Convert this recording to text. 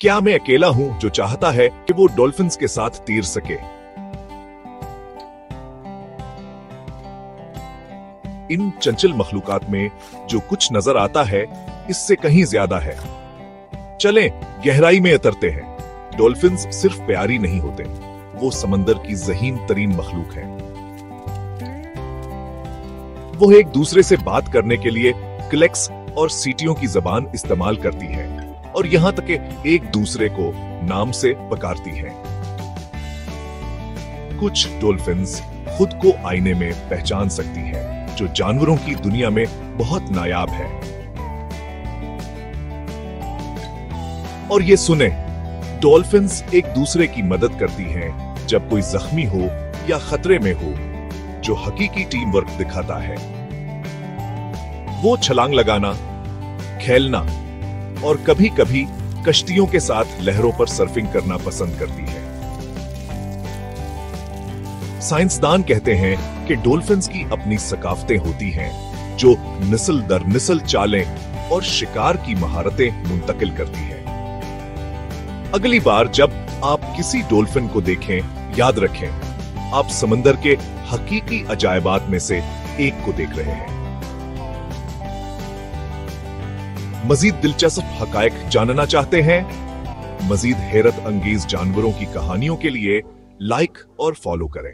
क्या मैं अकेला हूं जो चाहता है कि वो डॉल्फिन्स के साथ तैर सके? इन चंचल मखलूकात में जो कुछ नजर आता है इससे कहीं ज्यादा है। चलें गहराई में उतरते हैं। डॉल्फिन्स सिर्फ प्यारी नहीं होते, वो समंदर की ज़हीन तरीन मखलूक हैं। वो एक दूसरे से बात करने के लिए क्लेक्स और सीटियों की जबान इस्तेमाल करती है और यहां तक कि एक दूसरे को नाम से पुकारती हैं। कुछ डॉल्फिन्स खुद को आईने में पहचान सकती हैं, जो जानवरों की दुनिया में बहुत नायाब है। और ये सुने, डॉल्फिन्स एक दूसरे की मदद करती हैं जब कोई जख्मी हो या खतरे में हो, जो हकीकी टीम वर्क दिखाता है। वो छलांग लगाना, खेलना और कभी कभी कश्तियों के साथ लहरों पर सर्फिंग करना पसंद करती है। साइंसदान कहते हैं कि डॉल्फिन्स की अपनी सकाफतें होती हैं जो नस्ल दर नस्ल चालें और शिकार की महारतें मुंतकिल करती हैं। अगली बार जब आप किसी डॉल्फिन को देखें, याद रखें आप समंदर के हकीकी अजायबात में से एक को देख रहे हैं। मजीद दिलचस्प हकायक जानना चाहते हैं? मजीद हैरत अंगेज जानवरों की कहानियों के लिए लाइक और फॉलो करें।